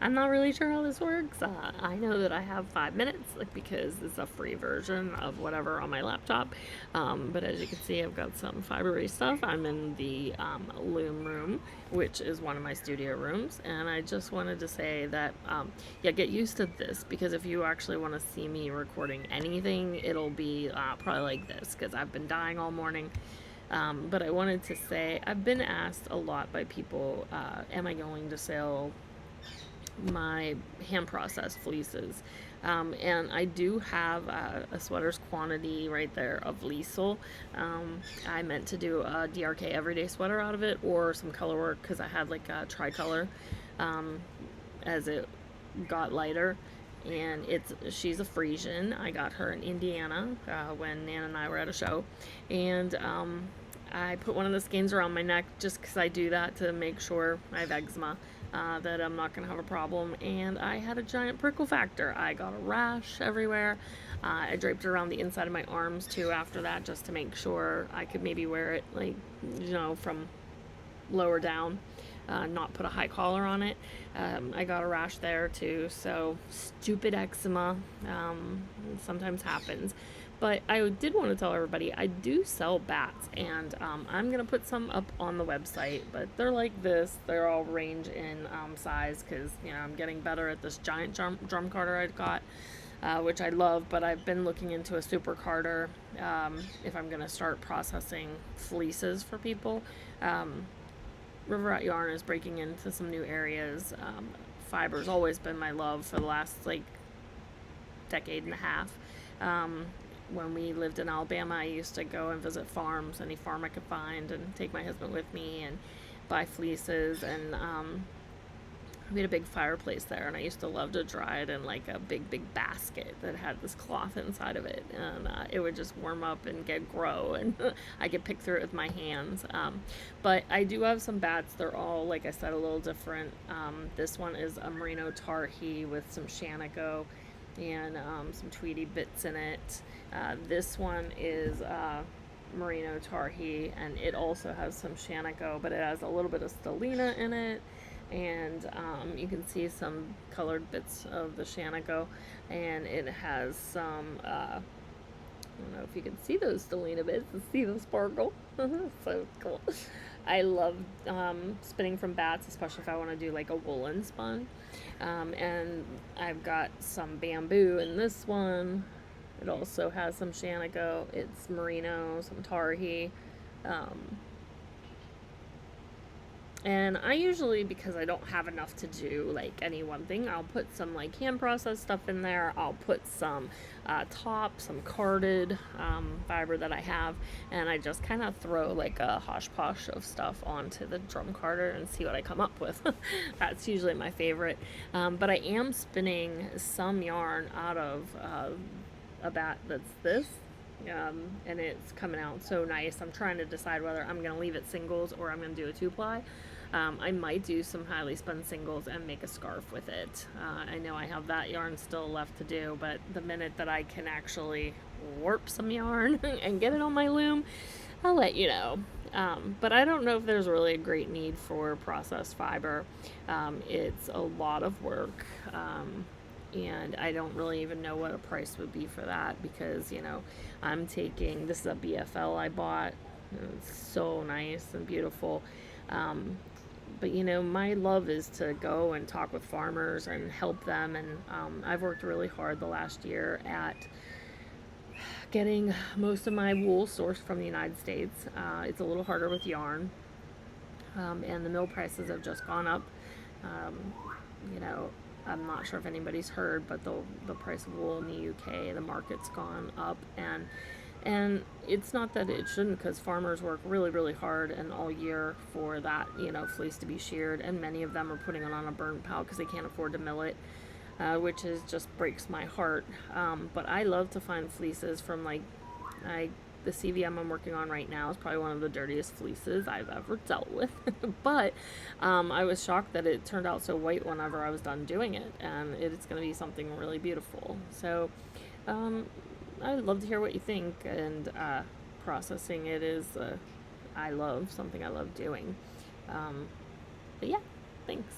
I'm not really sure how this works. I know that I have 5 minutes, like, because it's a free version of whatever on my laptop. But as you can see, I've got some fibery stuff. I'm in the loom room, which is one of my studio rooms, and I just wanted to say that yeah, get used to this, because if you actually want to see me recording anything, it'll be probably like this, because I've been dying all morning. But I wanted to say, I've been asked a lot by people, am I going to sell my hand processed fleeces? And I do have a sweater's quantity right there of Liesel. I meant to do a DRK everyday sweater out of it, or some color work, because I had like a tricolor um, as it got lighter. And she's a Frisian. I got her in Indiana when Nan and I were at a show, and I put one of the skeins around my neck just because I do that to make sure I have eczema, that I'm not going to have a problem. And I had a giant prickle factor. I got a rash everywhere. I draped it around the inside of my arms too after that, just to make sure I could maybe wear it, like, from lower down, not put a high collar on it. I got a rash there too, so stupid eczema sometimes happens. But I did want to tell everybody I do sell bats, and I'm gonna put some up on the website. But they're like this; they're all range in size, because I'm getting better at this giant drum carder I got. Which I love, but I've been looking into a super carder if I'm going to start processing fleeces for people. River Rat Yarn is breaking into some new areas. Fiber's always been my love for the last like decade and a half. When we lived in Alabama, I used to go and visit farms, any farm I could find, and take my husband with me and buy fleeces. And we had a big fireplace there, and I used to love to dry it in like a big basket that had this cloth inside of it, and it would just warm up and grow, and I could pick through it with my hands. But I do have some bats. They're all, like I said, a little different. This one is a merino tarhi with some shanico and some tweedy bits in it. This one is merino tarhi, and it also has some shanico, but it has a little bit of stellina in it. And you can see some colored bits of the shanico, and it has some I don't know if you can see those stellina bits and see the sparkle. So cool. I love spinning from bats, especially if I want to do like a woolen spun. And I've got some bamboo in this one. It also has some shanico. It's merino, some tarhi. And I usually, because I don't have enough to do like any one thing, I'll put some like hand processed stuff in there. I'll put some top, some carded fiber that I have, and I just kind of throw like a hodgepodge of stuff onto the drum carder and see what I come up with. That's usually my favorite. But I am spinning some yarn out of a bat that's this. And it's coming out so nice. I'm trying to decide whether I'm going to leave it singles or I'm going to do a 2-ply. I might do some highly spun singles and make a scarf with it. I know I have that yarn still left to do, but the minute that I can actually warp some yarn and get it on my loom, I'll let you know. But I don't know if there's really a great need for processed fiber. It's a lot of work. And I don't really even know what a price would be for that, because I'm taking, this is a BFL I bought. It's so nice and beautiful. But my love is to go and talk with farmers and help them, and I've worked really hard the last year at getting most of my wool sourced from the United States. It's a little harder with yarn, and the mill prices have just gone up. I'm not sure if anybody's heard, but the price of wool in the UK, the market's gone up, and it's not that it shouldn't, because farmers work really, really hard and all year for that, fleece to be sheared, and many of them are putting it on a burnt pallet because they can't afford to mill it, which just breaks my heart. But I love to find fleeces from the CVM I'm working on right now is probably one of the dirtiest fleeces I've ever dealt with. But I was shocked that it turned out so white whenever I was done doing it, and it's going to be something really beautiful. So I'd love to hear what you think, and processing it is something I love doing. But yeah, thanks.